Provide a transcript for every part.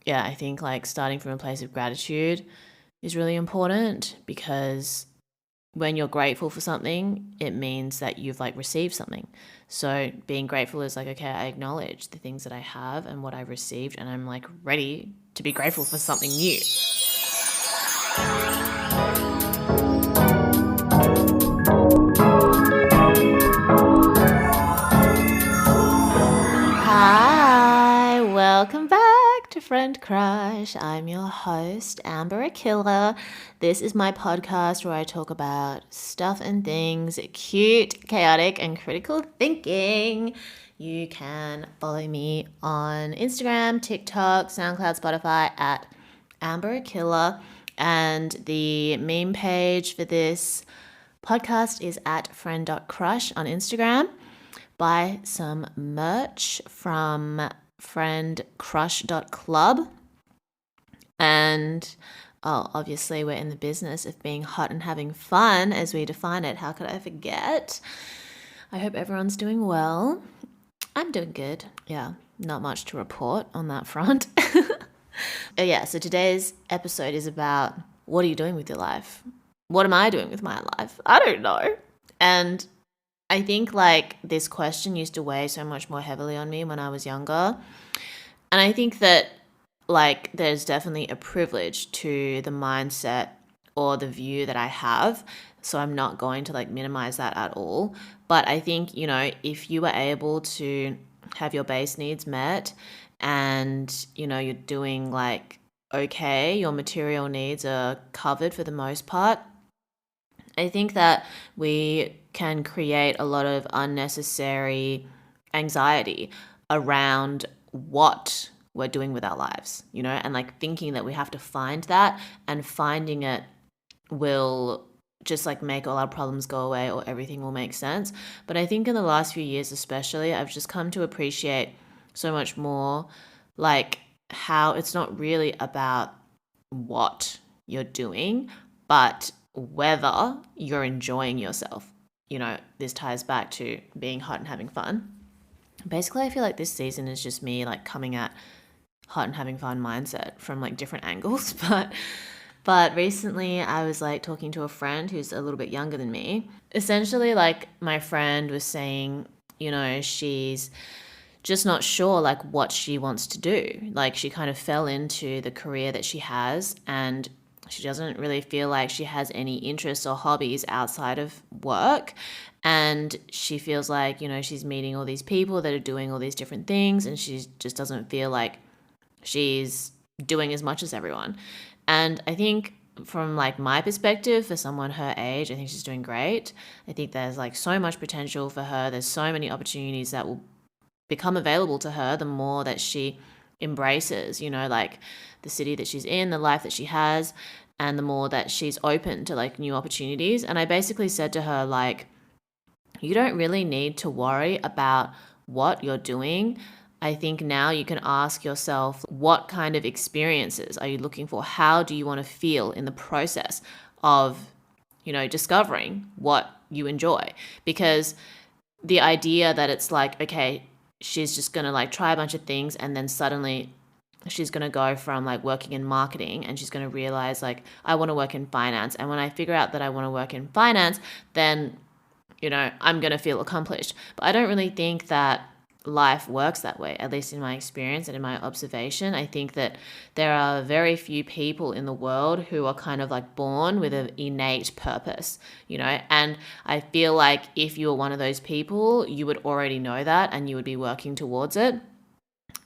yeah, I think like starting from a place of gratitude is really important, because when you're grateful for something, it means that you've like received something. So being grateful is like, okay, I acknowledge the things that I have and what I've received, and I'm like ready to be grateful for something new. Hi, welcome back to Friend Crush. I'm your host, Amber Akilla. This is my podcast where I talk about stuff and things cute, chaotic, and critical thinking. You can follow me on Instagram, TikTok, SoundCloud, Spotify at Amber Akilla. And the meme page for this podcast is at friend.crush on Instagram. Buy some merch from friendcrush.club. And obviously, we're in the business of being hot and having fun as we define it. How could I forget? I hope everyone's doing well. I'm doing good. Yeah, not much to report on that front. So today's episode is about, what are you doing with your life? What am I doing with my life? I don't know. And I think like this question used to weigh so much more heavily on me when I was younger. And I think that like there's definitely a privilege to the mindset or the view that I have. So I'm not going to like minimize that at all. But I think, if you were able to have your base needs met, and, you're doing like okay, your material needs are covered for the most part, I think that we can create a lot of unnecessary anxiety around what we're doing with our lives, and like thinking that we have to find that, and finding it will just like make all our problems go away, or everything will make sense. But I think in the last few years especially, I've just come to appreciate so much more like how it's not really about what you're doing, but whether you're enjoying yourself. This ties back to being hot and having fun. Basically, I feel like this season is just me like coming at hot and having fun mindset from like different angles. But recently I was like talking to a friend who's a little bit younger than me. Essentially, like my friend was saying, she's just not sure like what she wants to do. Like she kind of fell into the career that she has, and she doesn't really feel like she has any interests or hobbies outside of work. And she feels like, she's meeting all these people that are doing all these different things, and she just doesn't feel like she's doing as much as everyone. And I think from like my perspective, for someone her age, I think she's doing great. I think there's like so much potential for her. There's so many opportunities that will become available to her the more that she embraces, like the city that she's in, the life that she has, and the more that she's open to like new opportunities. And I basically said to her, like, you don't really need to worry about what you're doing. I think now you can ask yourself, what kind of experiences are you looking for? How do you want to feel in the process of, discovering what you enjoy? Because the idea that it's like, okay, she's just going to like try a bunch of things, and then suddenly she's going to go from like working in marketing, and she's going to realize like, I want to work in finance. And when I figure out that I want to work in finance, then, I'm going to feel accomplished. But I don't really think that life works that way, at least in my experience and in my observation. I think that there are very few people in the world who are kind of like born with an innate purpose, and I feel like if you were one of those people, you would already know that and you would be working towards it.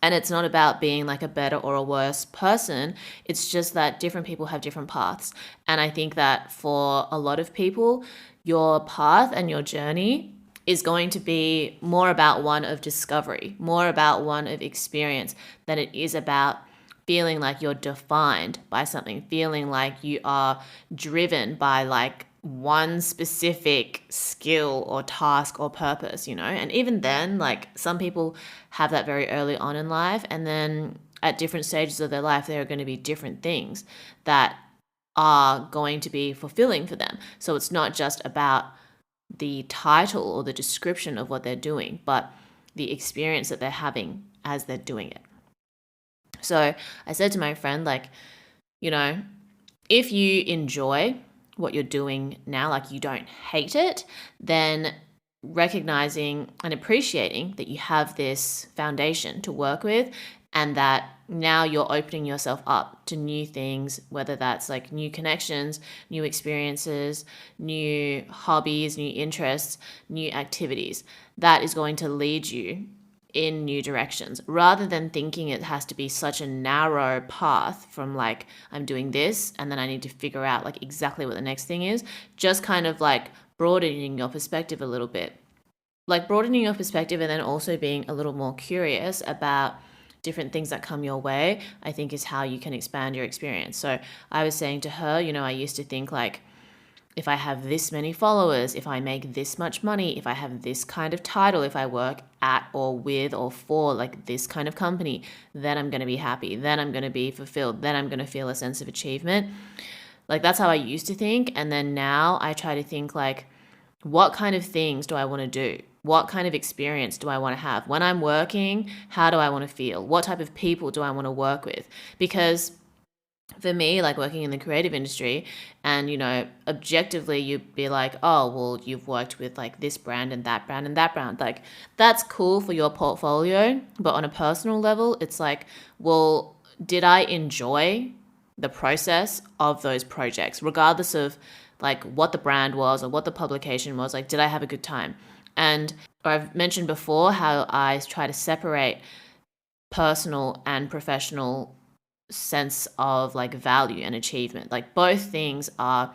And it's not about being like a better or a worse person. It's just that different people have different paths. And I think that for a lot of people, your path and your journey is going to be more about one of discovery, more about one of experience, than it is about feeling like you're defined by something, feeling like you are driven by like one specific skill or task or purpose, And even then, like some people have that very early on in life, and then at different stages of their life, there are going to be different things that are going to be fulfilling for them. So it's not just about the title or the description of what they're doing, but the experience that they're having as they're doing it. So I said to my friend, like, you know, if you enjoy what you're doing now, like you don't hate it, then recognizing and appreciating that you have this foundation to work with, and that now you're opening yourself up to new things, whether that's like new connections, new experiences, new hobbies, new interests, new activities, that is going to lead you in new directions, rather than thinking it has to be such a narrow path from like, I'm doing this and then I need to figure out like exactly what the next thing is. Just kind of like broadening your perspective a little bit, like broadening your perspective, and then also being a little more curious about different things that come your way, I think is how you can expand your experience. So I was saying to her, I used to think like, if I have this many followers, if I make this much money, if I have this kind of title, if I work at or with or for like this kind of company, then I'm going to be happy. Then I'm going to be fulfilled. Then I'm going to feel a sense of achievement. Like that's how I used to think. And then now I try to think like, what kind of things do I want to do? What kind of experience do I want to have? When I'm working, how do I want to feel? What type of people do I want to work with? Because for me, like working in the creative industry, and objectively you'd be like, oh well, you've worked with like this brand and that brand and that brand, like that's cool for your portfolio, but on a personal level it's like, well, did I enjoy the process of those projects, regardless of like what the brand was or what the publication was? Like, did I have a good time? And I've mentioned before how I try to separate personal and professional sense of like value and achievement. Like both things are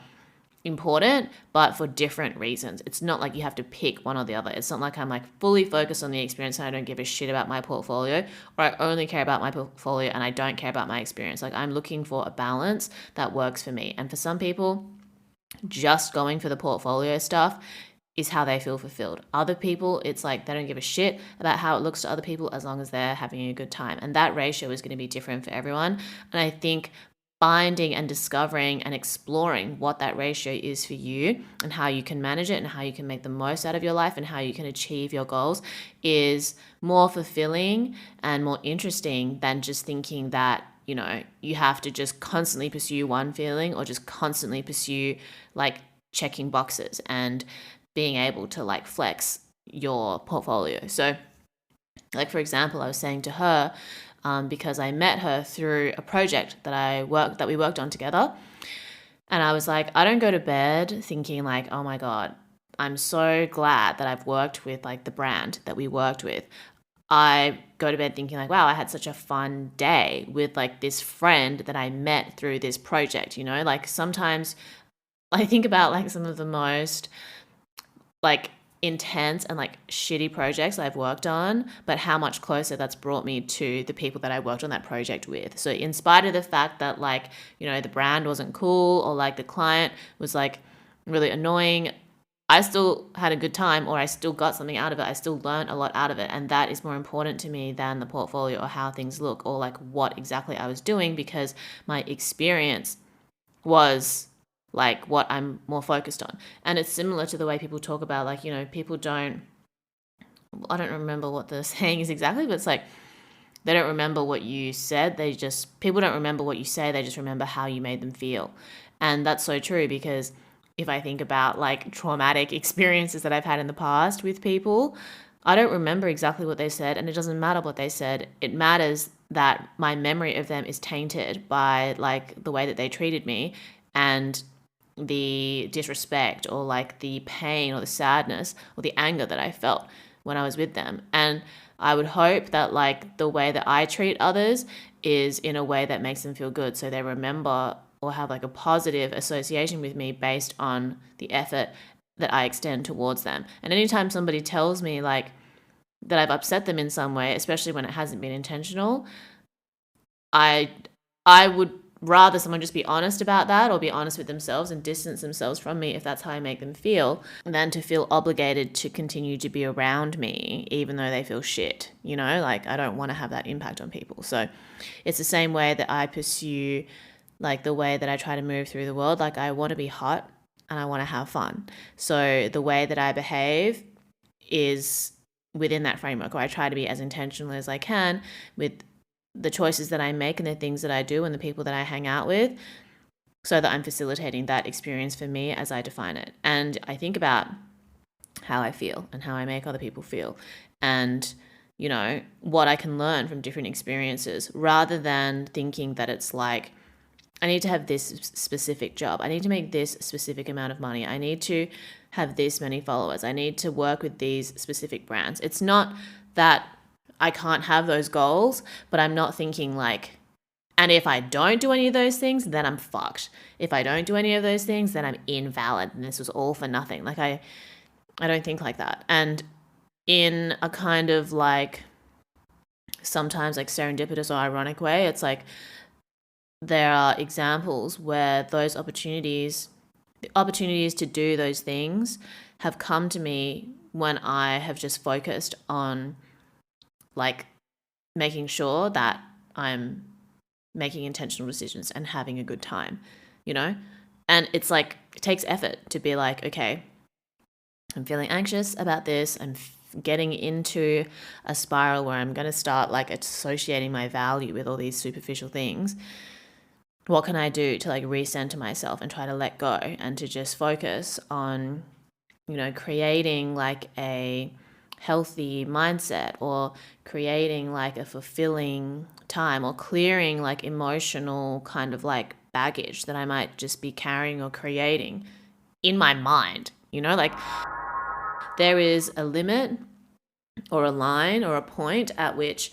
important, but for different reasons. It's not like you have to pick one or the other. It's not like I'm like fully focused on the experience and I don't give a shit about my portfolio, or I only care about my portfolio and I don't care about my experience. Like I'm looking for a balance that works for me. And for some people, just going for the portfolio stuff is how they feel fulfilled. Other people, it's like they don't give a shit about how it looks to other people as long as they're having a good time. And that ratio is going to be different for everyone. And I think finding and discovering and exploring what that ratio is for you and how you can manage it and how you can make the most out of your life and how you can achieve your goals is more fulfilling and more interesting than just thinking that you have to just constantly pursue one feeling or just constantly pursue like checking boxes and being able to like flex your portfolio. So like, for example, I was saying to her, because I met her through a project that we worked on together. And I was like, I don't go to bed thinking like, oh my God, I'm so glad that I've worked with like the brand that we worked with. I go to bed thinking like, wow, I had such a fun day with like this friend that I met through this project, like sometimes I think about like some of the most like intense and like shitty projects I've worked on, but how much closer that's brought me to the people that I worked on that project with. So in spite of the fact that like, the brand wasn't cool or like the client was like really annoying, I still had a good time, or I still got something out of it. I still learned a lot out of it. And that is more important to me than the portfolio or how things look or like what exactly I was doing, because my experience was like what I'm more focused on. And it's similar to the way people talk about like, people don't, I don't remember what the saying is exactly, but it's like they don't remember what you said. People don't remember what you say. They just remember how you made them feel. And that's so true, because if I think about like traumatic experiences that I've had in the past with people, I don't remember exactly what they said, and it doesn't matter what they said. It matters that my memory of them is tainted by like the way that they treated me and the disrespect or like the pain or the sadness or the anger that I felt when I was with them. And I would hope that like the way that I treat others is in a way that makes them feel good, so they remember or have like a positive association with me based on the effort that I extend towards them. And anytime somebody tells me like that I've upset them in some way, especially when it hasn't been intentional, I would rather someone just be honest about that, or be honest with themselves and distance themselves from me if that's how I make them feel, than to feel obligated to continue to be around me even though they feel shit. Like I don't want to have that impact on people. So it's the same way that I pursue like the way that I try to move through the world. Like I want to be hot and I want to have fun. So the way that I behave is within that framework, or I try to be as intentional as I can with the choices that I make and the things that I do and the people that I hang out with, so that I'm facilitating that experience for me as I define it. And I think about how I feel and how I make other people feel, and what I can learn from different experiences, rather than thinking that it's like, I need to have this specific job, I need to make this specific amount of money, I need to have this many followers, I need to work with these specific brands. It's not that I can't have those goals, but I'm not thinking like, and if I don't do any of those things, then I'm fucked. If I don't do any of those things, then I'm invalid and this was all for nothing. Like I don't think like that. And in a kind of like sometimes like serendipitous or ironic way, it's like there are examples where those opportunities to do those things have come to me when I have just focused on like making sure that I'm making intentional decisions and having a good time, And it's like, it takes effort to be like, okay, I'm feeling anxious about this. I'm getting into a spiral where I'm going to start like associating my value with all these superficial things. What can I do to like recenter myself and try to let go and to just focus on, creating like a healthy mindset, or creating like a fulfilling time, or clearing like emotional kind of like baggage that I might just be carrying or creating in my mind. Like there is a limit or a line or a point at which,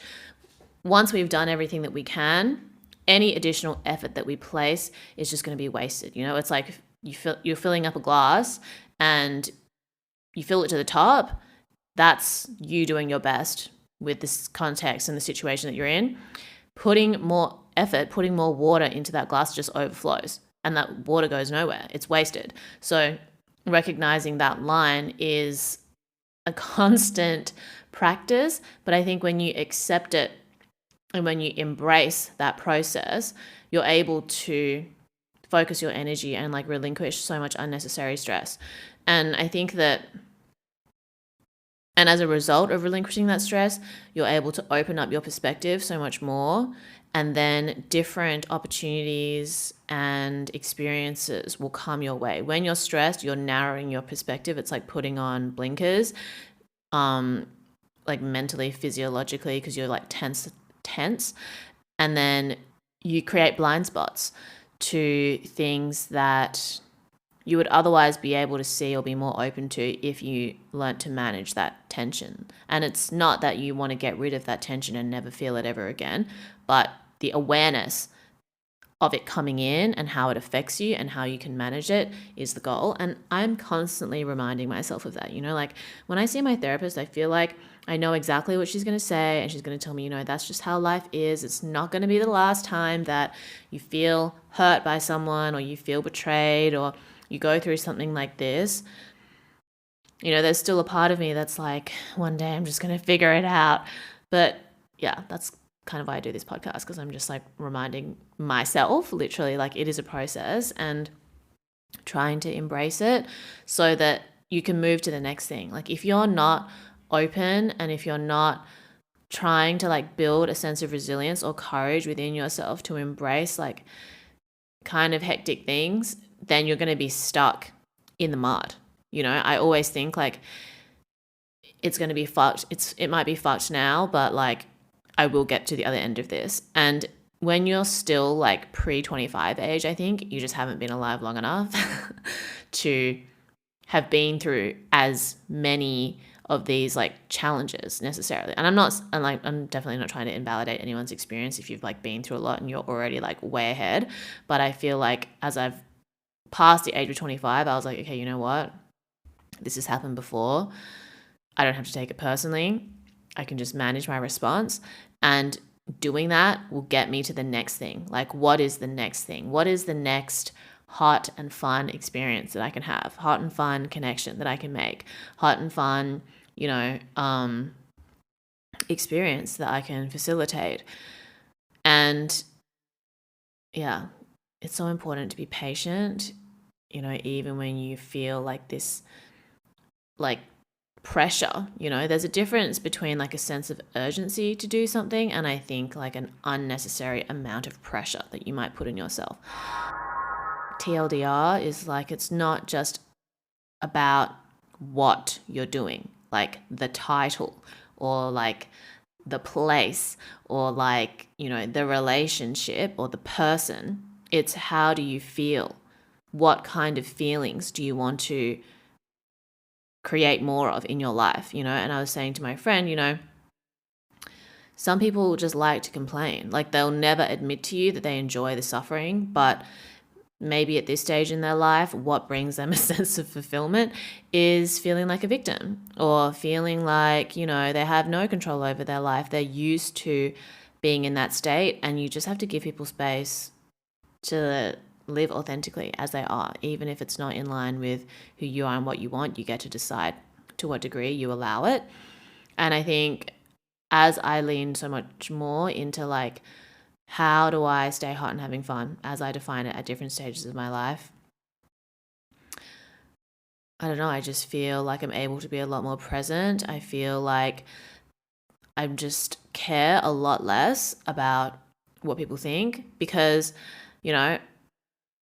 once we've done everything that we can, any additional effort that we place is just going to be wasted. It's like you're filling up a glass and you fill it to the top. That's you doing your best with this context and the situation that you're in. Putting more effort, putting more water into that glass just overflows, and that water goes nowhere. It's wasted. So recognizing that line is a constant practice, but I think when you accept it and when you embrace that process, you're able to focus your energy and like relinquish so much unnecessary stress. And I think that, and as a result of relinquishing that stress, you're able to open up your perspective so much more. And then different opportunities and experiences will come your way. When you're stressed, you're narrowing your perspective. It's like putting on blinkers, like mentally, physiologically, because you're like tense. And then you create blind spots to things that you would otherwise be able to see or be more open to if you learnt to manage that tension. And it's not that you want to get rid of that tension and never feel it ever again, but the awareness of it coming in and how it affects you and how you can manage it is the goal. And I'm constantly reminding myself of that. Like when I see my therapist, I feel like I know exactly what she's going to say, and she's going to tell me, that's just how life is. It's not going to be the last time that you feel hurt by someone, or you feel betrayed, or you go through something like this. There's still a part of me that's like, one day I'm just going to figure it out. But yeah, that's kind of why I do this podcast, because I'm just like reminding myself, literally, like it is a process, and trying to embrace it so that you can move to the next thing. Like if you're not open, and if you're not trying to like build a sense of resilience or courage within yourself to embrace like kind of hectic things, then you're going to be stuck in the mud. I always think like it's going to be fucked. It might be fucked now, but like I will get to the other end of this. And when you're still like pre-25 age, I think you just haven't been alive long enough to have been through as many of these like challenges necessarily. And I'm definitely not trying to invalidate anyone's experience if you've like been through a lot and you're already like way ahead. But I feel like as I've passed the age of 25, I was like, okay, you know what? This has happened before. I don't have to take it personally. I can just manage my response, and doing that will get me to the next thing. Like, what is the next thing? What is the next hot and fun experience that I can have? Hot and fun connection that I can make? Hot and fun, experience that I can facilitate? And yeah, it's so important to be patient, even when you feel like this, like pressure. There's a difference between like a sense of urgency to do something and I think like an unnecessary amount of pressure that you might put on yourself. TLDR is like, it's not just about what you're doing, like the title or like the place or like, the relationship or the person. It's how do you feel? What kind of feelings do you want to create more of in your life? And I was saying to my friend, some people just like to complain. Like they'll never admit to you that they enjoy the suffering, but maybe at this stage in their life, what brings them a sense of fulfillment is feeling like a victim or feeling like, they have no control over their life. They're used to being in that state, and you just have to give people space to live authentically as they are, even if it's not in line with who you are and what you want. You get to decide to what degree you allow it. And I think as I lean so much more into like, how do I stay hot and having fun as I define it at different stages of my life? I don't know. I just feel like I'm able to be a lot more present. I feel like I just care a lot less about what people think because,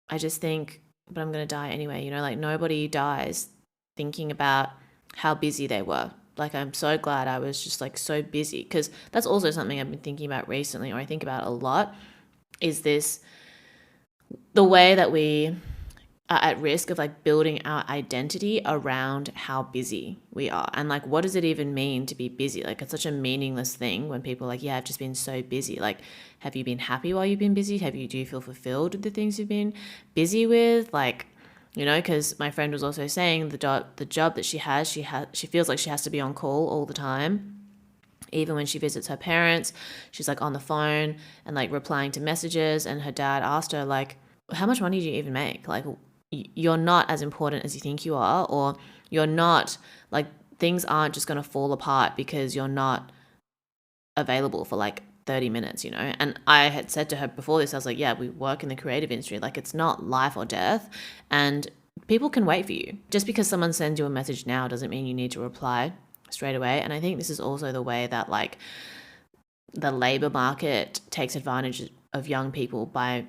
I just think, but I'm going to die anyway. Like nobody dies thinking about how busy they were. Like I'm so glad I was just like so busy, because that's also something I've been thinking about recently, or I think about a lot, is this the way that we are at risk of like building our identity around how busy we are. And like, what does it even mean to be busy? Like, it's such a meaningless thing when people are like, yeah, I've just been so busy. Like, have you been happy while you've been busy? Do you feel fulfilled with the things you've been busy with? Like, because my friend was also saying the job that she feels like she has to be on call all the time. Even when she visits her parents, she's like on the phone and like replying to messages. And her dad asked her like, how much money do you even make? Like, you're not as important as you think you are, or you're not, like, things aren't just going to fall apart because you're not available for like 30 minutes, And I had said to her before this, I was like, yeah, we work in the creative industry. Like, it's not life or death. And people can wait for you. Just because someone sends you a message now doesn't mean you need to reply straight away. And I think this is also the way that like the labor market takes advantage of young people by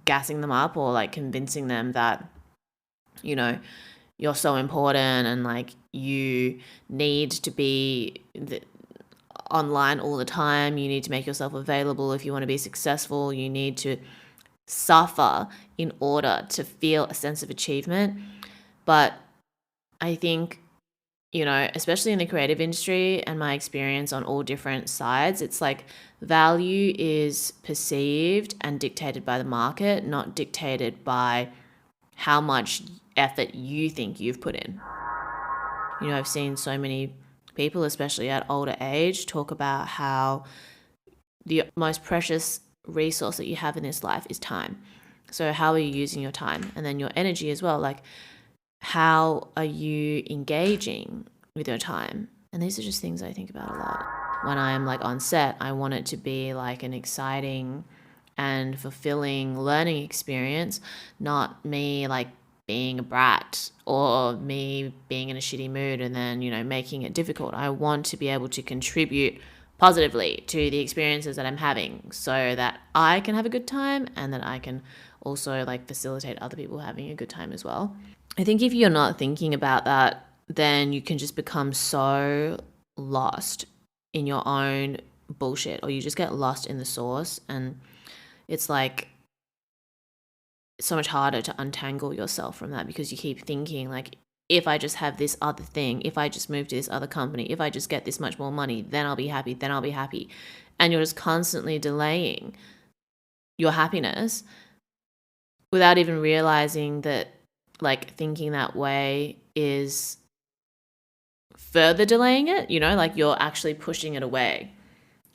gassing them up or like convincing them that, you're so important and like you need to be online all the time. You need to make yourself available if you want to be successful. You need to suffer in order to feel a sense of achievement. But I think, especially in the creative industry and my experience on all different sides, it's like value is perceived and dictated by the market, not dictated by how much effort you think you've put in. I've seen so many people, especially at older age, talk about how the most precious resource that you have in this life is time. So how are you using your time? And then your energy as well. Like, how are you engaging with your time? And these are just things I think about a lot. When I'm like on set, I want it to be like an exciting and fulfilling learning experience, not me like being a brat or me being in a shitty mood and then, making it difficult. I want to be able to contribute positively to the experiences that I'm having so that I can have a good time and that I can also like facilitate other people having a good time as well. I think if you're not thinking about that, then you can just become so lost in your own bullshit, or you just get lost in the source, and it's like so much harder to untangle yourself from that because you keep thinking like, if I just have this other thing, if I just move to this other company, if I just get this much more money, then I'll be happy, And you're just constantly delaying your happiness without even realizing that like thinking that way is further delaying it, like you're actually pushing it away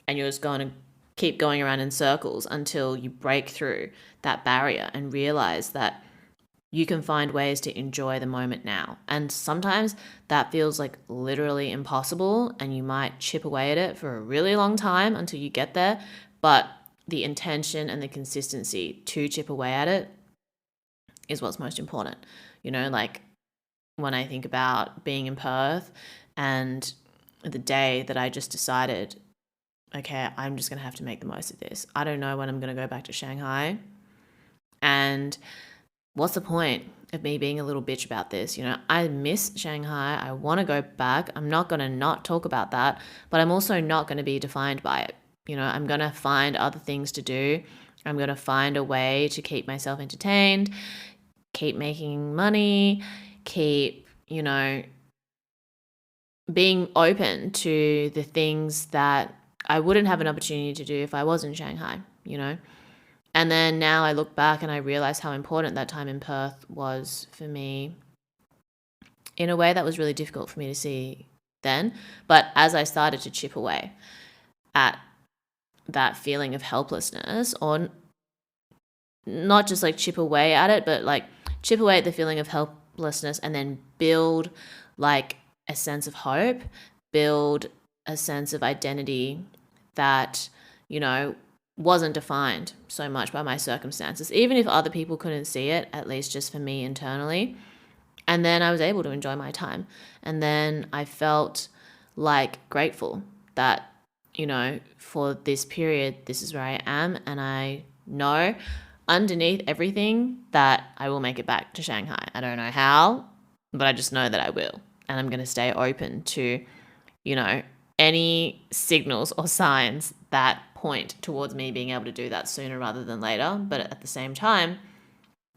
and you're just going to keep going around in circles until you break through that barrier and realize that you can find ways to enjoy the moment now. And sometimes that feels like literally impossible and you might chip away at it for a really long time until you get there. But the intention and the consistency to chip away at it is what's most important. Like when I think about being in Perth And the day that I just decided, okay, I'm just going to have to make the most of this. I don't know when I'm going to go back to Shanghai. And what's the point of me being a little bitch about this? I miss Shanghai. I want to go back. I'm not going to not talk about that, but I'm also not going to be defined by it. I'm going to find other things to do. I'm going to find a way to keep myself entertained, keep making money, keep, being open to the things that I wouldn't have an opportunity to do if I was in Shanghai, And then now I look back and I realize how important that time in Perth was for me in a way that was really difficult for me to see then. But as I started to chip away at that feeling of helplessness, or not just like chip away at it, but like chip away at the feeling of helplessness and then build like a sense of hope, build a sense of identity that, wasn't defined so much by my circumstances, even if other people couldn't see it, at least just for me internally. And then I was able to enjoy my time. And then I felt like grateful that, for this period, this is where I am. And I know underneath everything that I will make it back to Shanghai. I don't know how, but I just know that I will. And I'm going to stay open to, any signals or signs that point towards me being able to do that sooner rather than later. But at the same time,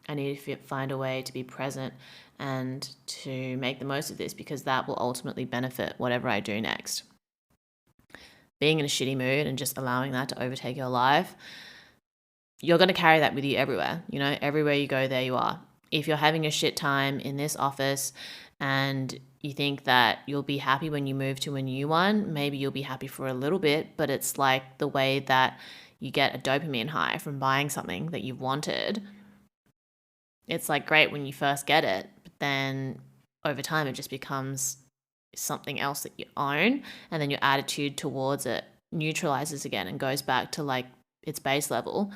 I need to find a way to be present and to make the most of this, because that will ultimately benefit whatever I do next. Being in a shitty mood and just allowing that to overtake your life, you're going to carry that with you everywhere. Everywhere you go, there you are. If you're having a shit time in this office and you think that you'll be happy when you move to a new one, maybe you'll be happy for a little bit, but it's like the way that you get a dopamine high from buying something that you've wanted. It's like great when you first get it, but then over time it just becomes something else that you own, and then your attitude towards it neutralizes again and goes back to like its base level.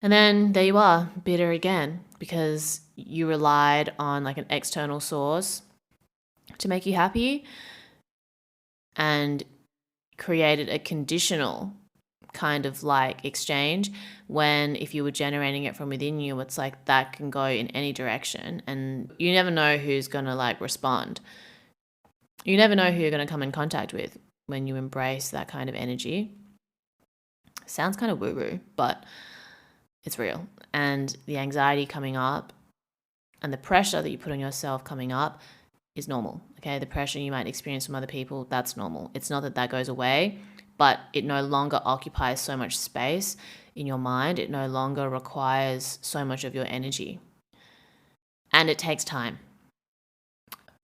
And then there you are, bitter again, because you relied on like an external source to make you happy and created a conditional kind of like exchange, when if you were generating it from within you, it's like that can go in any direction and you never know who's going to like respond. You never know who you're going to come in contact with when you embrace that kind of energy. Sounds kind of woo-woo, but it's real. And the anxiety coming up and the pressure that you put on yourself coming up is normal. Okay, the pressure you might experience from other people, that's normal. It's not that that goes away, but it no longer occupies so much space in your mind. It no longer requires so much of your energy. And it takes time.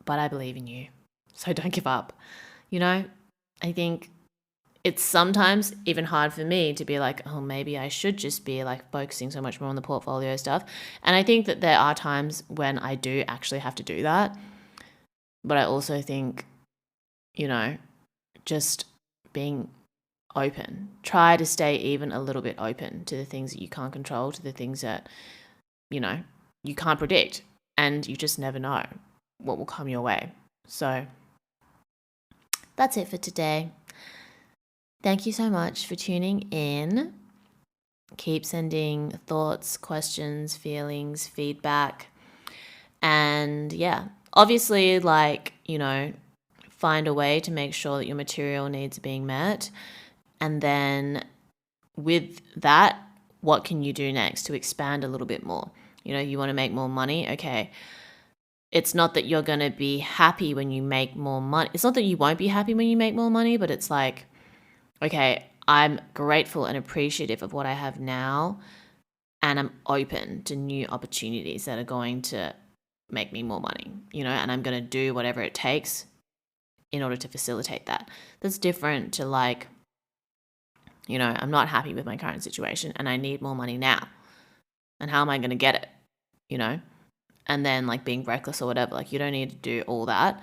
But I believe in you. So don't give up. I think it's sometimes even hard for me to be like, oh, maybe I should just be like focusing so much more on the portfolio stuff. And I think that there are times when I do actually have to do that. But I also think, just being open. Try to stay even a little bit open to the things that you can't control, to the things that, you can't predict. And you just never know what will come your way. So that's it for today. Thank you so much for tuning in. Keep sending thoughts, questions, feelings, feedback. And yeah, obviously, find a way to make sure that your material needs are being met. And then with that, what can you do next to expand a little bit more? You want to make more money? Okay. It's not that you're going to be happy when you make more money. It's not that you won't be happy when you make more money, but it's like, okay, I'm grateful and appreciative of what I have now, and I'm open to new opportunities that are going to make me more money, and I'm going to do whatever it takes in order to facilitate that. That's different to like, I'm not happy with my current situation and I need more money now. And how am I going to get it? And then like being reckless or whatever, like you don't need to do all that.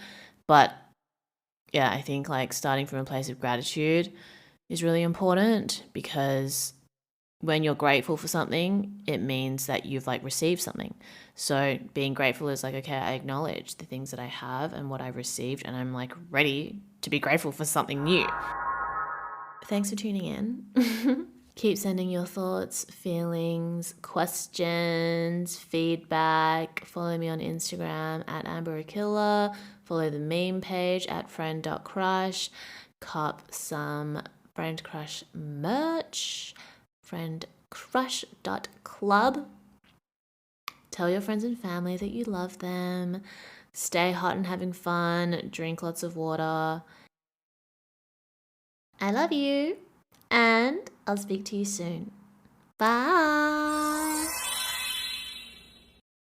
But yeah, I think like starting from a place of gratitude is really important, because when you're grateful for something, it means that you've like received something. So being grateful is like, okay, I acknowledge the things that I have and what I've received, and I'm like ready to be grateful for something new. Thanks for tuning in. Keep sending your thoughts, feelings, questions, feedback. Follow me on Instagram at AmberAkilla. Follow the meme page at friend.crush. Cop some Friend Crush merch. Friendcrush.club. Tell your friends and family that you love them. Stay hot and having fun. Drink lots of water. I love you. And I'll speak to you soon. Bye.